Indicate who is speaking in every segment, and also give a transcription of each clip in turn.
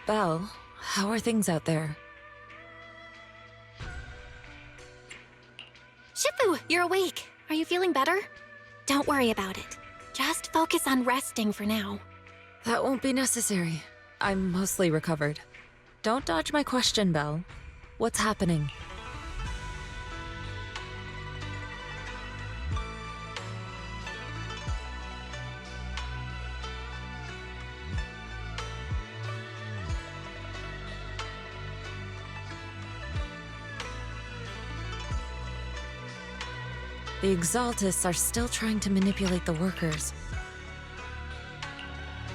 Speaker 1: Belle, how are things out there?
Speaker 2: Shifu, you're awake. Are you feeling better? Don't worry about it. Just focus on resting for now.
Speaker 1: That won't be necessary. I'm mostly recovered. Don't dodge my question, Belle. What's happening? The Exaltists are still trying to manipulate the workers.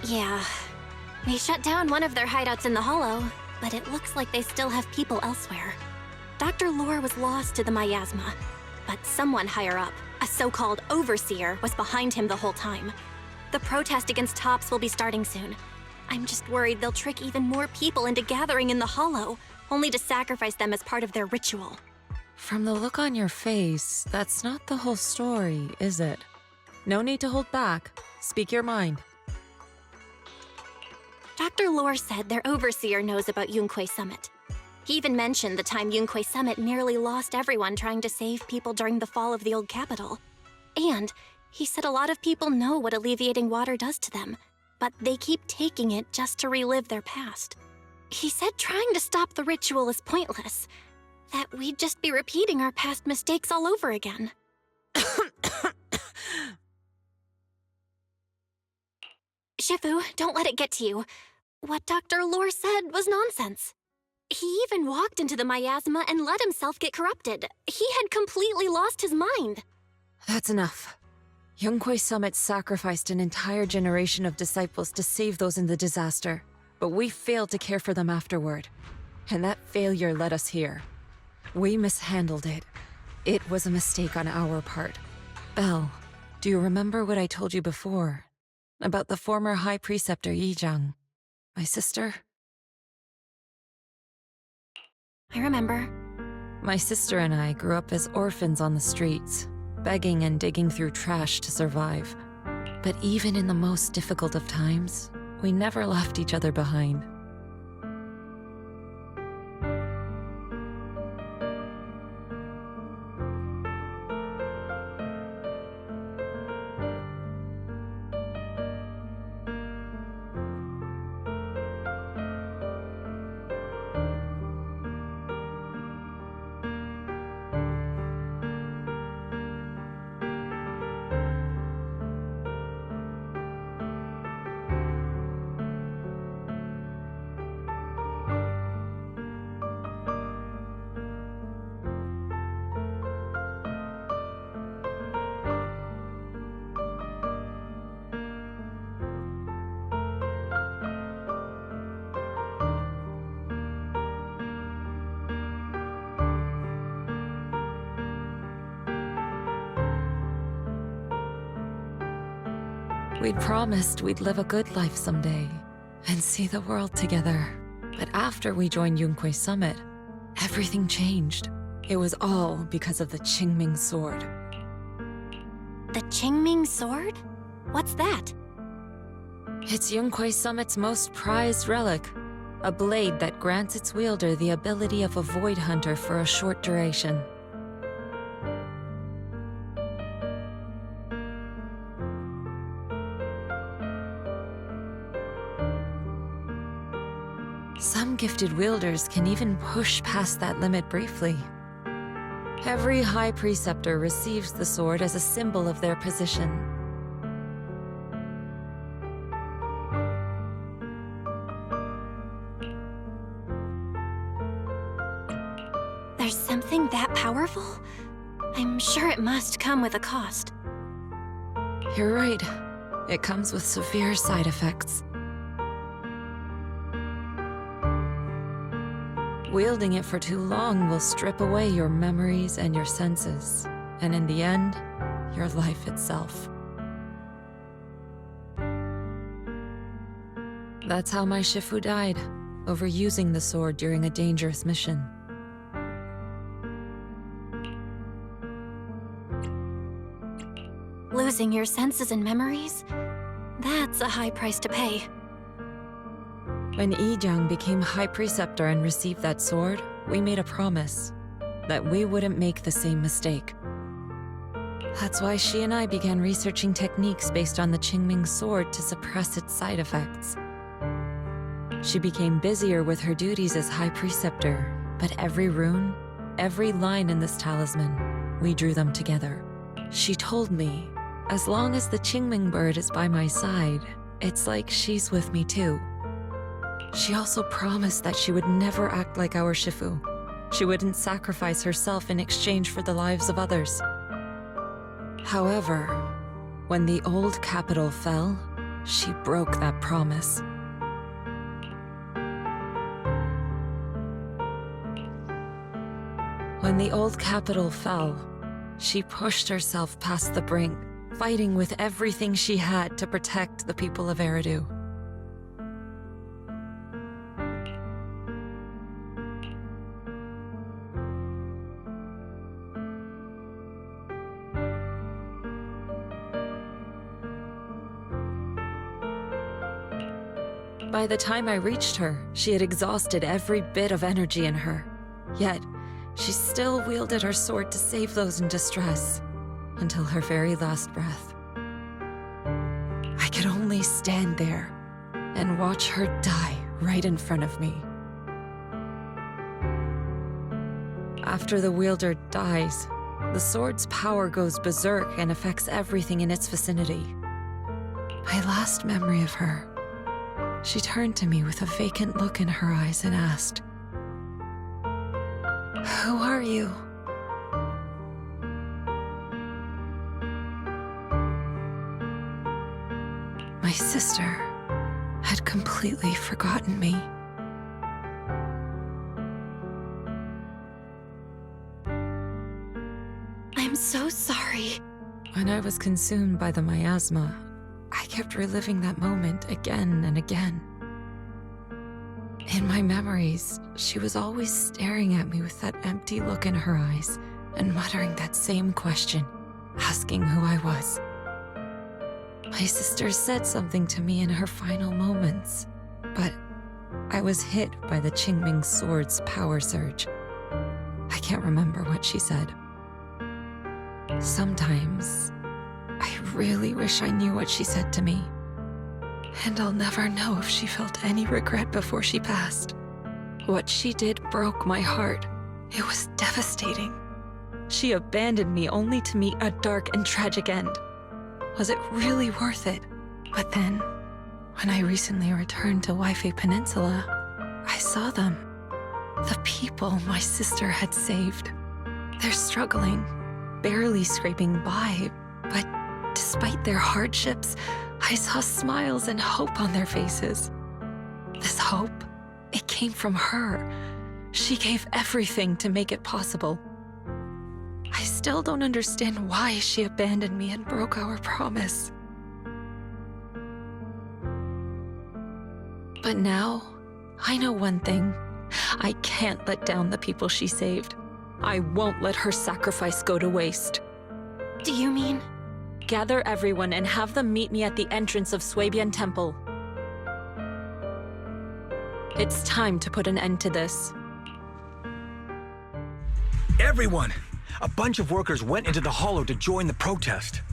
Speaker 2: Yeah. We shut down one of their hideouts in the Hollow, but it looks like they still have people elsewhere. Dr. Lore was lost to the miasma, but someone higher up, a so-called overseer, was behind him the whole time. The protest against Tops will be starting soon. I'm just worried they'll trick even more people into gathering in the Hollow, only to sacrifice them as part of their ritual.
Speaker 1: From the look on your face, that's not the whole story, is it? No need to hold back. Speak your mind.
Speaker 2: Dr. Lore said their overseer knows about Yunque Summit. He even mentioned the time Yunque Summit nearly lost everyone trying to save people during the fall of the old capital. And he said a lot of people know what alleviating water does to them, but they keep taking it just to relive their past. He said trying to stop the ritual is pointless, that we'd just be repeating our past mistakes all over again. Shifu, don't let it get to you. What Dr. Lore said was nonsense. He even walked into the miasma and let himself get corrupted. He had completely lost his mind.
Speaker 1: That's enough. Yunque Summit sacrificed an entire generation of disciples to save those in the disaster, but we failed to care for them afterward. And that failure led us here. We mishandled it. It was a mistake on our part. Belle, do you remember what I told you before? About the former High Preceptor Yizhang? My sister?
Speaker 2: I remember.
Speaker 1: My sister and I grew up as orphans on the streets, begging and digging through trash to survive. But even in the most difficult of times, we never left each other behind. We'd promised we'd live a good life someday and see the world together. But after we joined Yunque Summit, everything changed. It was all because of the Qingming Sword.
Speaker 2: The Qingming Sword? What's that?
Speaker 1: It's Yunque Summit's most prized relic, a blade that grants its wielder the ability of a void hunter for a short duration. Some gifted wielders can even push past that limit briefly. Every High Preceptor receives the sword as a symbol of their position.
Speaker 2: There's something that powerful? I'm sure it must come with a cost.
Speaker 1: You're right. It comes with severe side effects. Wielding it for too long will strip away your memories and your senses, and in the end, your life itself. That's how my Shifu died, overusing the sword during a dangerous mission.
Speaker 2: Losing your senses and memories? That's a high price to pay.
Speaker 1: When Yijang became High Preceptor and received that sword, we made a promise that we wouldn't make the same mistake. That's why she and I began researching techniques based on the Qingming sword to suppress its side effects. She became busier with her duties as High Preceptor, but every rune, every line in this talisman, we drew them together. She told me, as long as the Qingming bird is by my side, it's like she's with me too. She also promised that she would never act like our Shifu. She wouldn't sacrifice herself in exchange for the lives of others. However, when the old capital fell, she broke that promise. When the old capital fell, she pushed herself past the brink, fighting with everything she had to protect the people of Eridu. By the time I reached her, she had exhausted every bit of energy in her. Yet, she still wielded her sword to save those in distress, until her very last breath. I could only stand there and watch her die right in front of me. After the wielder dies, the sword's power goes berserk and affects everything in its vicinity. My last memory of her, she turned to me with a vacant look in her eyes and asked, "Who are you?" My sister had completely forgotten me.
Speaker 2: I'm so sorry.
Speaker 1: When I was consumed by the miasma, I kept reliving that moment again and again. In my memories, she was always staring at me with that empty look in her eyes and muttering that same question, asking who I was. My sister said something to me in her final moments, but I was hit by the Qingming sword's power surge. I can't remember what she said. Sometimes, I really wish I knew what she said to me. And I'll never know if she felt any regret before she passed. What she did broke my heart. It was devastating. She abandoned me only to meet a dark and tragic end. Was it really worth it? But then, when I recently returned to Waifei Peninsula, I saw them. The people my sister had saved. They're struggling, barely scraping by, but despite their hardships, I saw smiles and hope on their faces. This hope, it came from her. She gave everything to make it possible. I still don't understand why she abandoned me and broke our promise. But now, I know one thing. I can't let down the people she saved. I won't let her sacrifice go to waste.
Speaker 2: Do you mean?
Speaker 1: Gather everyone and have them meet me at the entrance of Suibian Temple. It's time to put an end to this.
Speaker 3: Everyone! A bunch of workers went into the hollow to join the protest.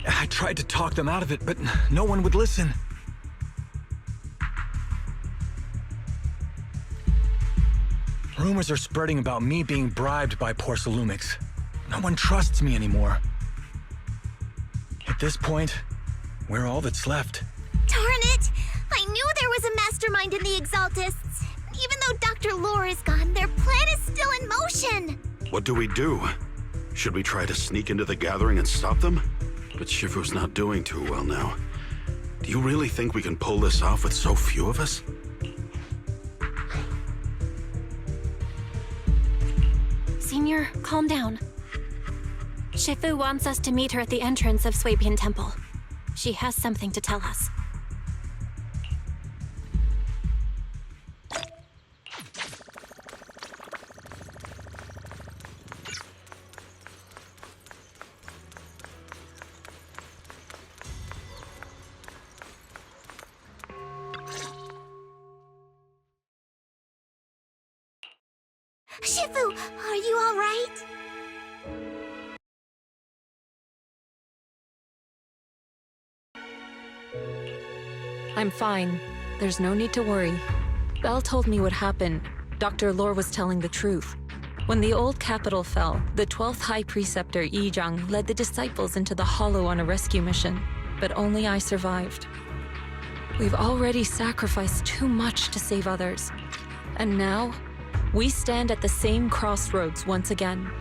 Speaker 3: I tried to talk them out of it, but no one would listen. Rumors are spreading about me being bribed by Porcelumix. No one trusts me anymore. At this point, we're all that's left.
Speaker 4: Darn it! I knew there was a mastermind in the Exaltists. Even though Dr. Lore is gone, their plan is still in motion.
Speaker 5: What do? Should we try to sneak into the gathering and stop them? But Shifu's not doing too well now. Do you really think we can pull this off with so few of us?
Speaker 2: Senior, calm down. Shifu wants us to meet her at the entrance of Swabian Temple. She has something to tell us.
Speaker 4: Shifu, are you all right?
Speaker 1: I'm fine. There's no need to worry. Belle told me what happened. Dr. Lore was telling the truth. When the old capital fell, the 12th High Preceptor Yi Zhang led the disciples into the Hollow on a rescue mission, but only I survived. We've already sacrificed too much to save others. And now, we stand at the same crossroads once again.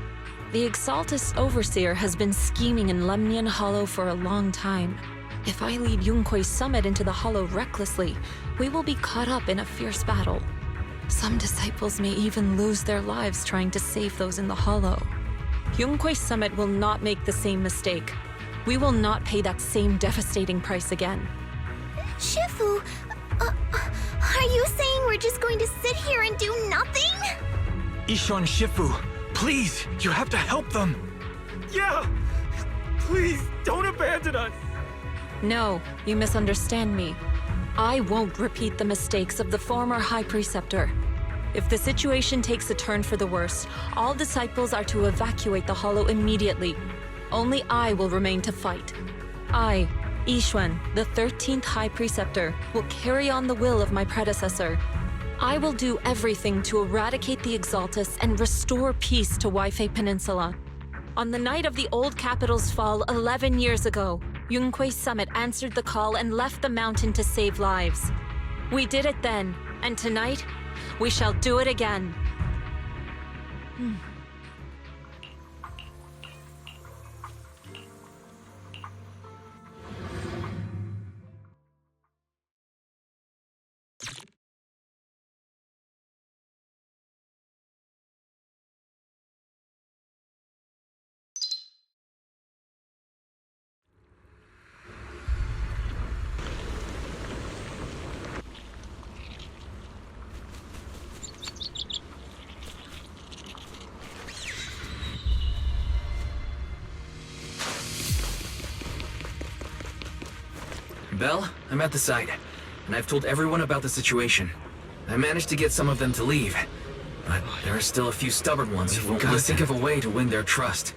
Speaker 1: The Exaltus Overseer has been scheming in Lemnian Hollow for a long time. If I lead Yunkui's summit into the Hollow recklessly, we will be caught up in a fierce battle. Some disciples may even lose their lives trying to save those in the Hollow. Yunkui's summit will not make the same mistake. We will not pay that same devastating price again.
Speaker 4: Shifu, are you saying we're just going to sit here and do nothing?
Speaker 3: Ishan Shifu, please, you have to help them.
Speaker 6: Yeah! Please, don't abandon us!
Speaker 1: No, you misunderstand me. I won't repeat the mistakes of the former High Preceptor. If the situation takes a turn for the worse, all disciples are to evacuate the Hollow immediately. Only I will remain to fight. I, Yixuan, the 13th High Preceptor, will carry on the will of my predecessor. I will do everything to eradicate the Exaltus and restore peace to Waifei Peninsula. On the night of the old capital's fall 11 years ago, Yunkui's summit answered the call and left the mountain to save lives. We did it then, and tonight, we shall do it again.
Speaker 7: Belle, I'm at the site, and I've told everyone about the situation. I managed to get some of them to leave, but there are still a few stubborn ones who won't think of a way to win their trust.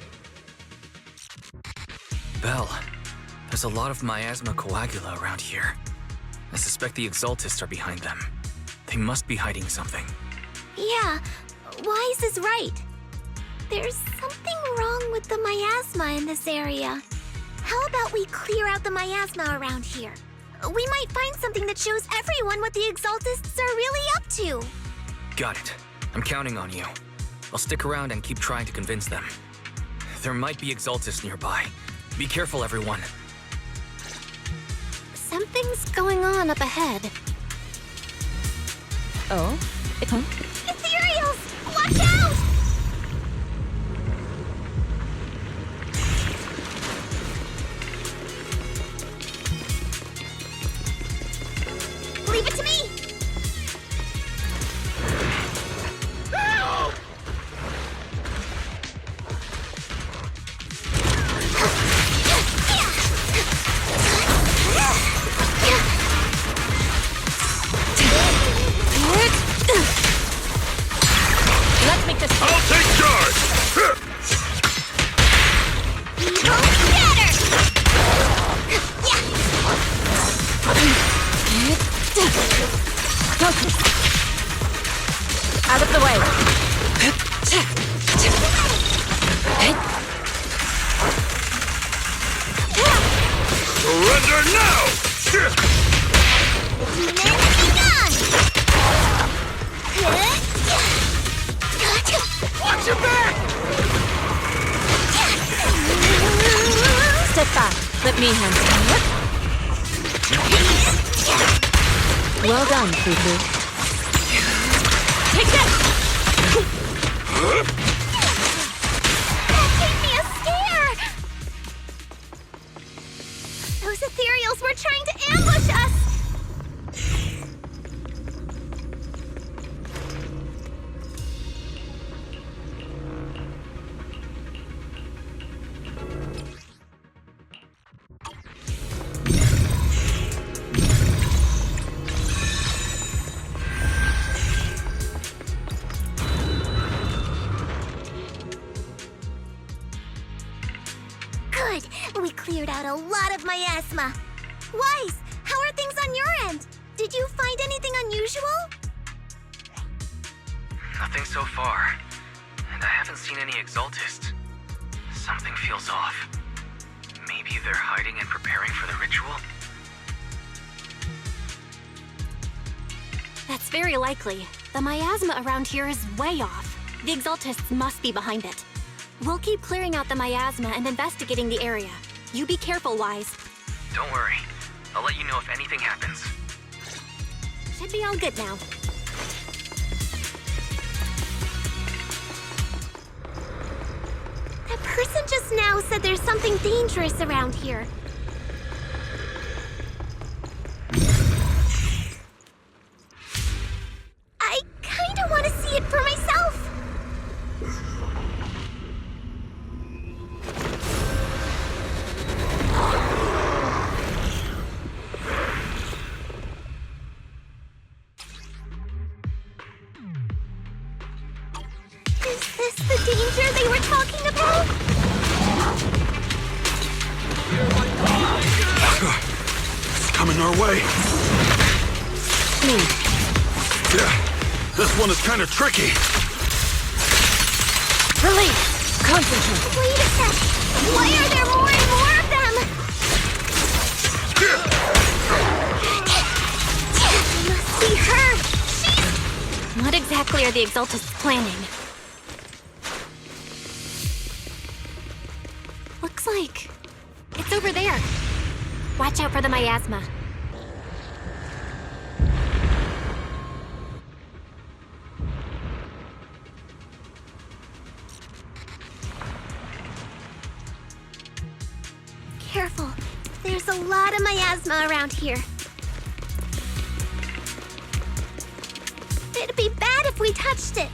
Speaker 7: Belle, there's a lot of miasma coagula around here. I suspect the Exaltists are behind them. They must be hiding something.
Speaker 4: Yeah, Wise is right. There's something wrong with the miasma in this area. How about we clear out the miasma around here? We might find something that shows everyone what the Exaltists are really up to.
Speaker 7: Got it. I'm counting on you. I'll stick around and keep trying to convince them. There might be Exaltists nearby. Be careful, everyone.
Speaker 2: Something's going on up ahead.
Speaker 1: Oh? Huh?
Speaker 4: Ethereals! Watch out! Leave it to me!
Speaker 1: Let's make this.
Speaker 5: I'll take charge!
Speaker 1: Out of the way.
Speaker 5: Surrender now! Watch your back!
Speaker 1: Step back. Me handle. Well done, Fufu. Take this!
Speaker 4: That gave me a scare! Those ethereals were trying to ambush us! Good! We cleared out a lot of miasma. Wise, how are things on your end? Did you find anything unusual?
Speaker 7: Nothing so far. And I haven't seen any exaltists. Something feels off. Maybe they're hiding and preparing for the ritual?
Speaker 2: That's very likely. The miasma around here is way off. The exaltists must be behind it. We'll keep clearing out the miasma and investigating the area. You be careful, Wise.
Speaker 7: Don't worry. I'll let you know if anything happens.
Speaker 2: Should be all good now.
Speaker 4: That person just now said there's something dangerous around here. I kinda want to see it for myself. Is this the danger they were talking about?
Speaker 5: It's coming our way. Yeah, this one is kind of tricky.
Speaker 1: Release! Concentrate!
Speaker 4: Wait a sec! Why are there more and more of them? It must be her! She's...
Speaker 2: What exactly are the exaltists planning? Looks like it's over there. Watch out for the miasma.
Speaker 4: Careful. There's a lot of miasma around here. It'd be bad if we touched it.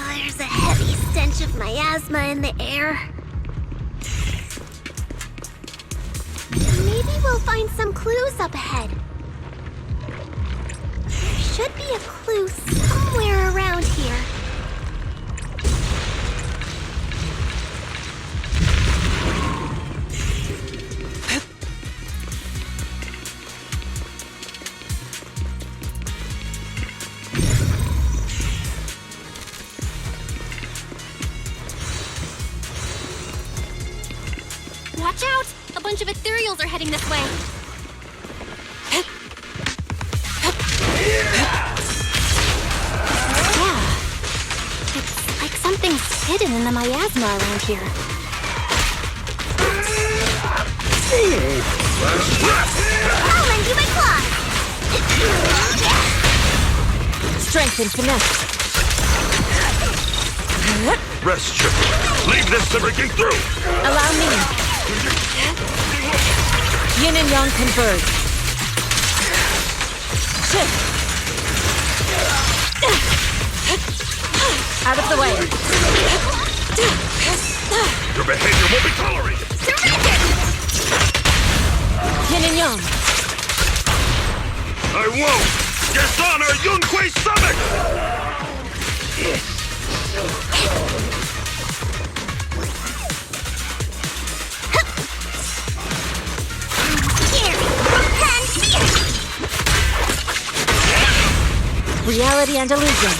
Speaker 4: There's a heavy stench of miasma in the air. Maybe we'll find some clues up ahead. There should be a clue somewhere around here.
Speaker 2: Watch out! A bunch of ethereals are heading this way. Yeah. It's like something's hidden in the miasma around here.
Speaker 4: I'll lend you my claws!
Speaker 1: Strength and finesse.
Speaker 5: Rest, Chip. Leave this to breaking through.
Speaker 1: Allow me. Yin and Yang converge. Shift. Out of the way.
Speaker 5: Your behavior won't be tolerated.
Speaker 1: Yin and Yang.
Speaker 5: I won't dishonor Yunquei Summit!
Speaker 1: Reality and illusion.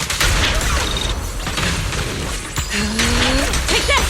Speaker 1: Take this!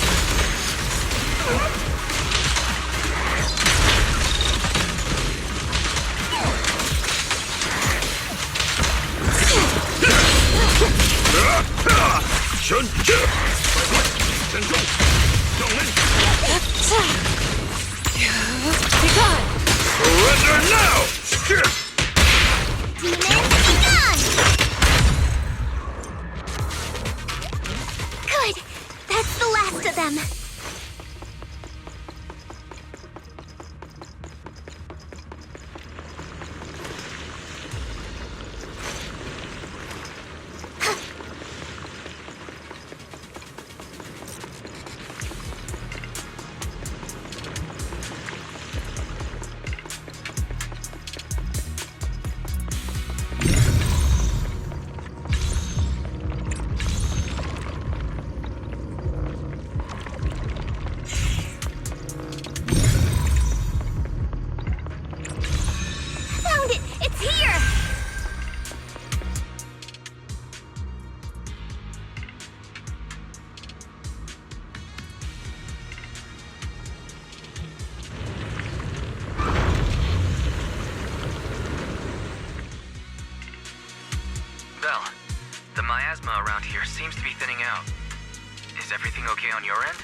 Speaker 7: The miasma around here seems to be thinning out. Is everything okay on your end?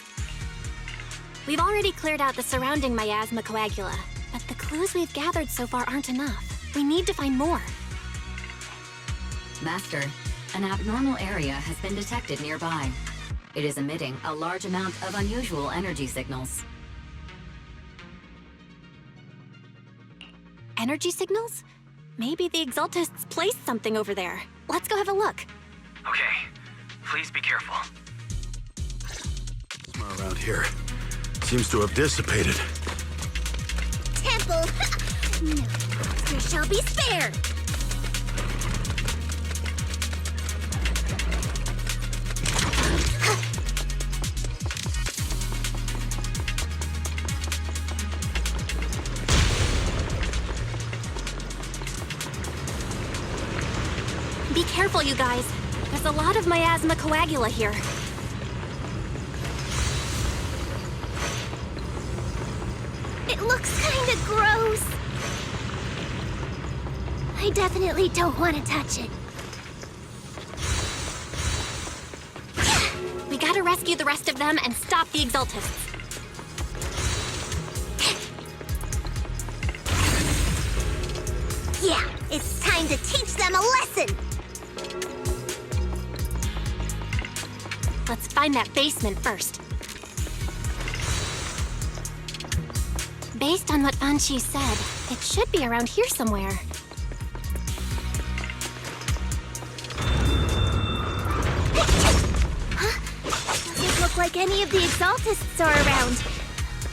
Speaker 2: We've already cleared out the surrounding miasma coagula, but the clues we've gathered so far aren't enough. We need to find more.
Speaker 8: Master, an abnormal area has been detected nearby. It is emitting a large amount of unusual energy signals.
Speaker 2: Energy signals? Maybe the Exaltists placed something over there. Let's go have a look.
Speaker 7: Okay. Please be careful.
Speaker 5: Around here seems to have dissipated.
Speaker 4: Temple! No, you shall be spared!
Speaker 2: Be careful, you guys. There's a lot of miasma coagula here.
Speaker 4: It looks kinda gross. I definitely don't want to touch it.
Speaker 2: We gotta rescue the rest of them and stop the Exaltists.
Speaker 4: Yeah, it's time to teach them a lesson!
Speaker 2: Let's find that basement first. Based on what Banshee said, it should be around here somewhere.
Speaker 4: Doesn't look like any of the Exaltists are around.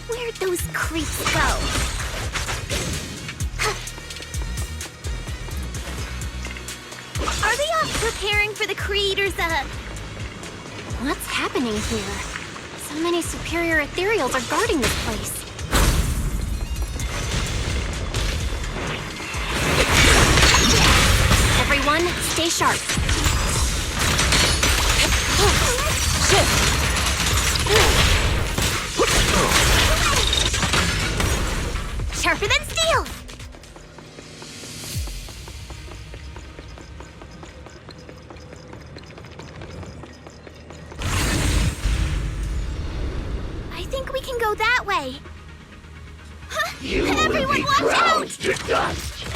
Speaker 4: Where'd those creeps go? Are they off preparing for the Creator's,
Speaker 2: What's happening here? So many superior ethereals are guarding this place. Everyone, stay sharp.
Speaker 4: Sharper than steel! I think we can go that way. Everyone watch out!
Speaker 9: To dust.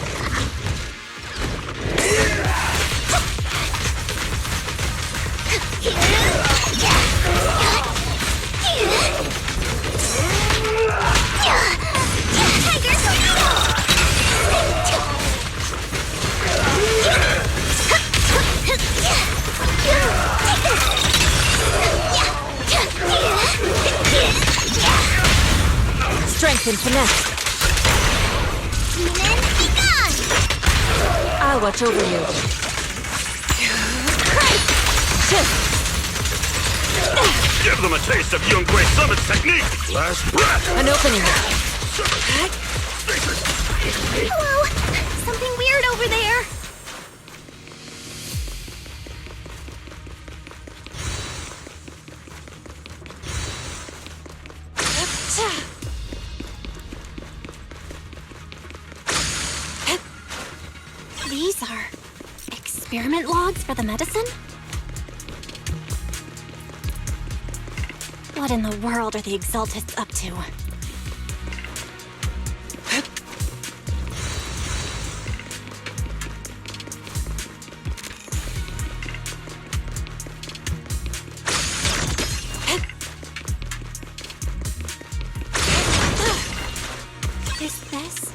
Speaker 4: Tiger
Speaker 1: Strength and finesse.
Speaker 4: Demons be gone!
Speaker 1: I'll watch over you.
Speaker 5: Give them a taste of Yunque Summit's technique! Last breath!
Speaker 1: An opening.
Speaker 4: Hello! Something weird over there!
Speaker 2: These are experiment logs for the medicine? What in the world are the Exaltists up to? Is this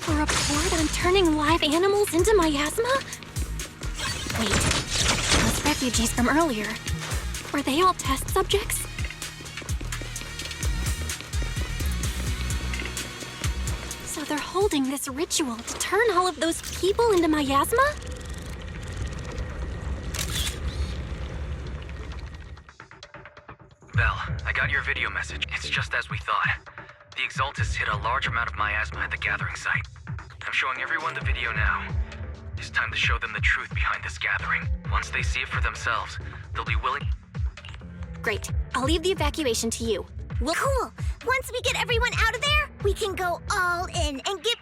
Speaker 2: a report on turning live animals into miasma? Wait, those refugees from earlier, were they all test subjects? So they're holding this ritual to turn all of those people into miasma?
Speaker 7: Belle, I got your video message. It's just as we thought. The Exaltists hit a large amount of miasma at the gathering site. I'm showing everyone the video now. It's time to show them the truth behind this gathering. Once they see it for themselves, they'll be willing.
Speaker 2: Great. I'll leave the evacuation to you. We'll
Speaker 4: Cool! Once we get everyone out of there, we can go all in and get...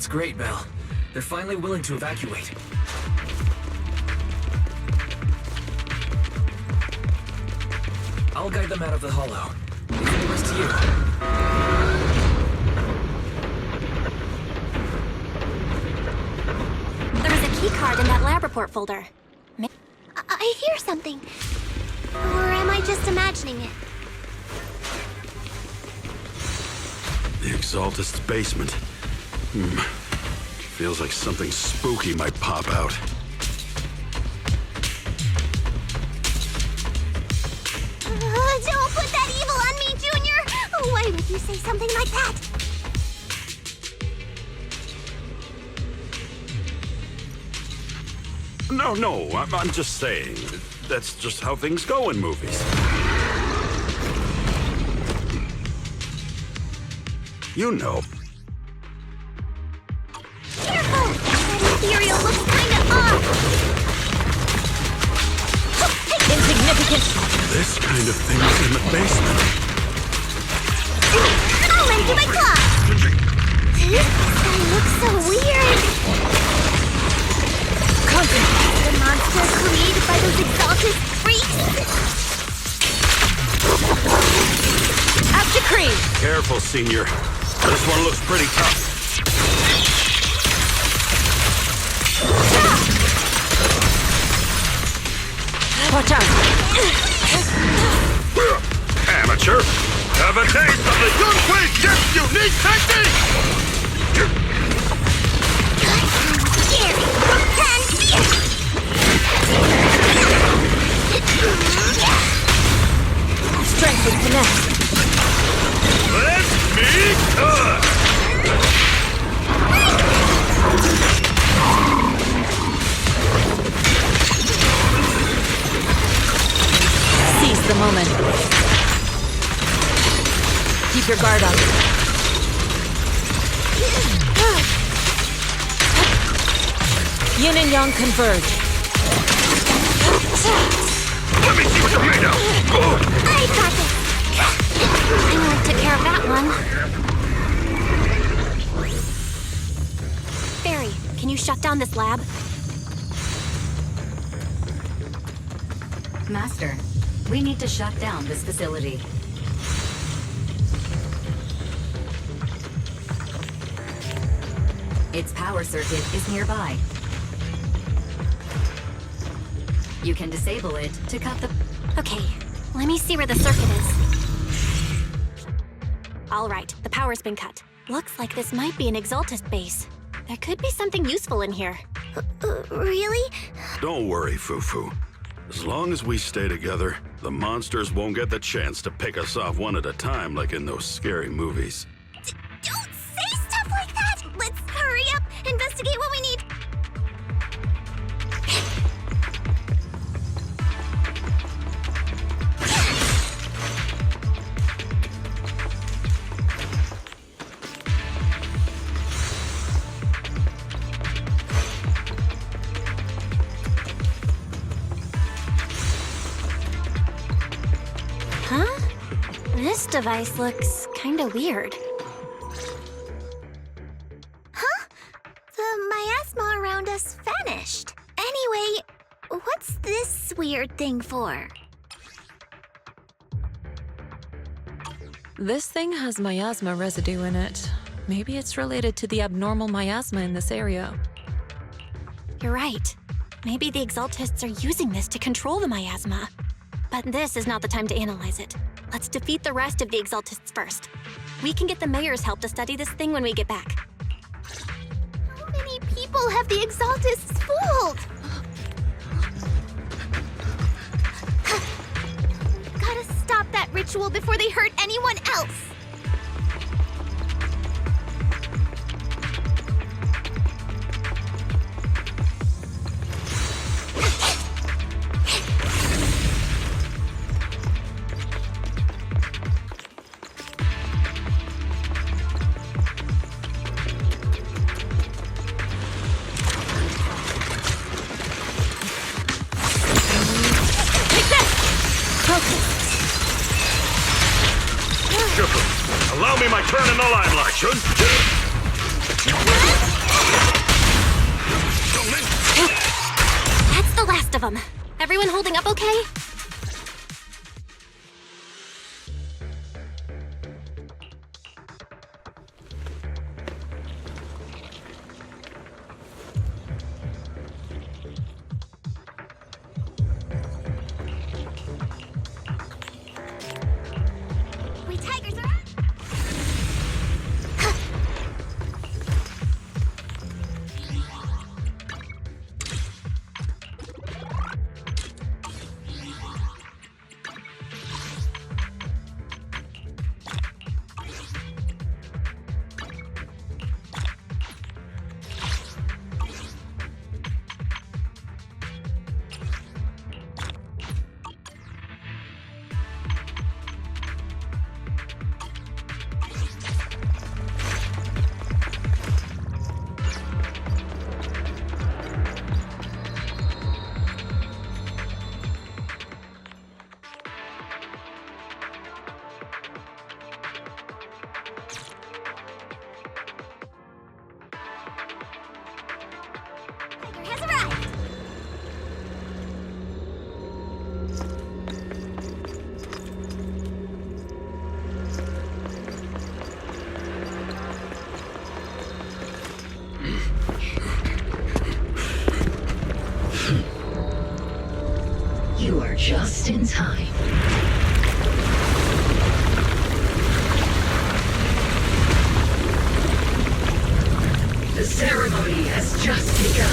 Speaker 7: great, Mel. They're finally willing to evacuate. I'll guide them out of the hollow. Leave the rest to you.
Speaker 2: There was a key card in that lab report folder.
Speaker 4: I hear something. Or am I just imagining it?
Speaker 5: The Exaltist's basement. Feels like something spooky might pop out.
Speaker 4: Don't put that evil on me, Junior! Why would you say something like that?
Speaker 5: No, I'm just saying. That's just how things go in movies. You know.
Speaker 4: Careful! That ethereal looks kinda off!
Speaker 1: Insignificant.
Speaker 5: This kind of thing is in the basement.
Speaker 4: I'll lend you my claw! This guy looks so weird! The monster created by those exalted freaks?
Speaker 1: After cream.
Speaker 5: Careful, Senior. This one looks pretty tough.
Speaker 1: Watch out.
Speaker 5: Amateur! Have a taste of the Yunhui Ship's unique technique!
Speaker 4: Scary!
Speaker 1: Strength and finesse.
Speaker 5: Let me cut!
Speaker 1: Seize the moment. Keep your guard up. Yin and Yang converge.
Speaker 5: Let me see what you're made of!
Speaker 4: I got this!
Speaker 2: I took care of that one. Barry, can you shut down this lab?
Speaker 8: Master, we need to shut down this facility. Its power circuit is nearby. You can disable it to cut the...
Speaker 2: Okay, let me see where the circuit is. All right, the power's been cut. Looks like this might be an Exaltist base. There could be something useful in here.
Speaker 4: Really?
Speaker 5: Don't worry, Fufu. As long as we stay together, the monsters won't get the chance to pick us off one at a time like in those scary movies.
Speaker 4: Don't say stuff like that! Let's hurry up, investigate what we need.
Speaker 2: Huh? This device looks kinda weird.
Speaker 4: Huh? The miasma around us vanished. Anyway, what's this weird thing for?
Speaker 1: This thing has miasma residue in it. Maybe it's related to the abnormal miasma in this area.
Speaker 2: You're right. Maybe the Exaltists are using this to control the miasma. But this is not the time to analyze it. Let's defeat the rest of the Exaltists first. We can get the mayor's help to study this thing when we get back.
Speaker 4: How many people have the Exaltists fooled? Gotta stop that ritual before they hurt anyone else.
Speaker 5: Allow me my turn in the limelight, should?
Speaker 2: rest of them? Everyone holding up okay?
Speaker 4: We tigers are out! Has arrived!
Speaker 9: You are just in time. The ceremony has just begun.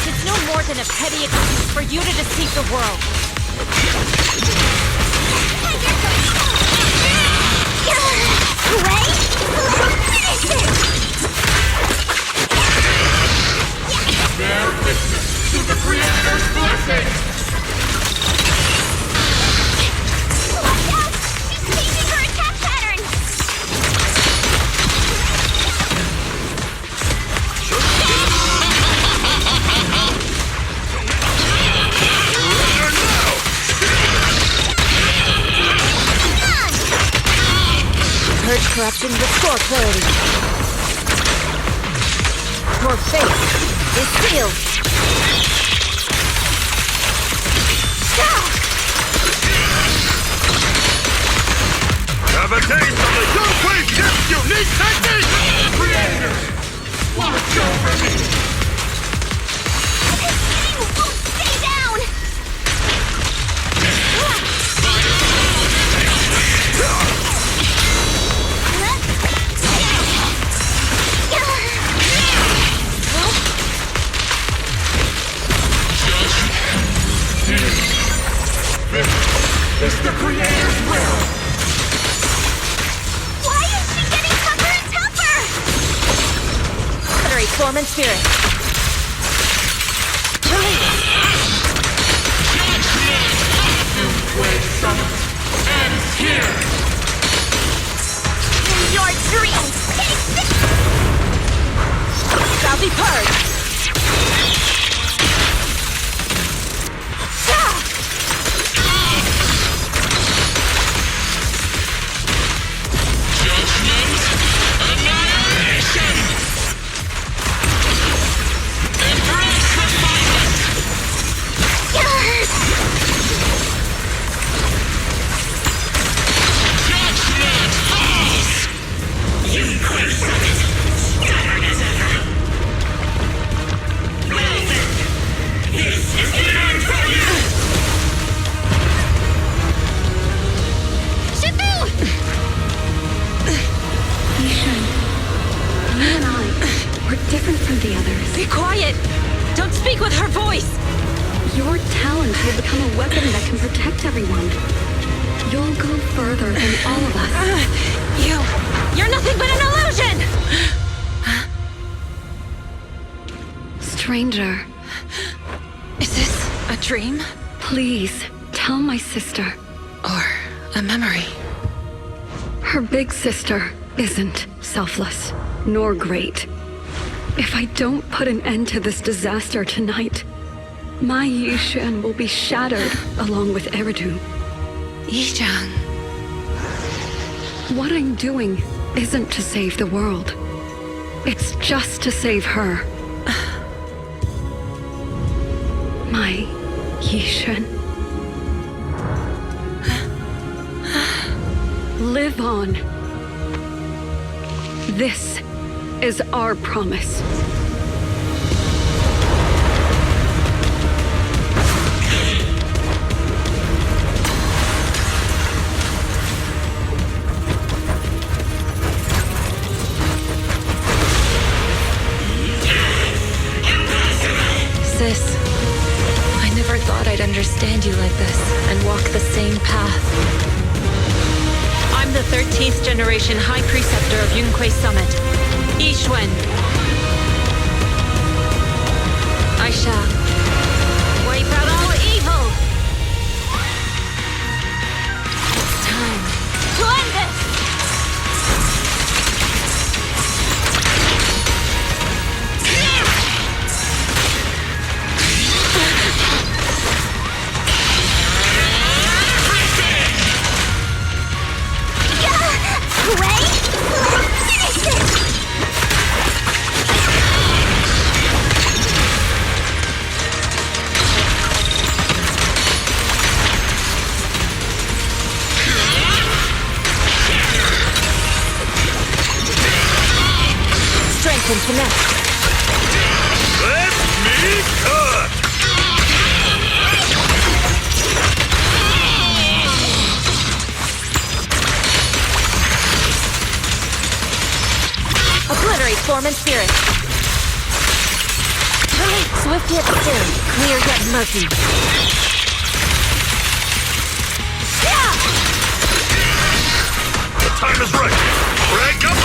Speaker 1: It's no more than a petty excuse for you to deceive the world.
Speaker 6: Bear witness to the Creator's blessing!
Speaker 4: Watch out! She's changing her attack pattern!
Speaker 1: Purge corruption, restore clarity. Your fate is sealed.
Speaker 5: Have a taste of the Yunhui Ship's unique technique!
Speaker 6: Creator! Watch over me!
Speaker 4: You won't stay down!
Speaker 6: It's the Creator's will!
Speaker 4: Why is she getting tougher and tougher?
Speaker 1: Federate form and spirit.
Speaker 6: Wait, summon! Ends here!
Speaker 4: In your dreams! Take this!
Speaker 1: Shall be purged. Be quiet! Don't speak with her voice!
Speaker 10: Your talent will become a weapon that can protect everyone. You'll go further than all of us.
Speaker 1: You're nothing but an illusion!
Speaker 10: stranger.
Speaker 1: Is this a dream?
Speaker 10: Please, tell my sister.
Speaker 1: Or a memory?
Speaker 10: Her big sister isn't selfless, nor great. If I don't put an end to this disaster tonight, my Yishan will be shattered along with Eridu.
Speaker 1: Yichang.
Speaker 10: What I'm doing isn't to save the world. It's just to save her. My Yishan. Live on. This is our promise.
Speaker 1: Sis, I never thought I'd understand you like this and walk the same path. I'm the 13th generation High Preceptor of Yunkwei Summit, Yixuan. I shall wipe out all evil. It's time to end this! Strength and finesse.
Speaker 6: Let me cut!
Speaker 1: Obliterate form and spirit. Swift yet still, clear yet murky.
Speaker 6: The time is right! Crank up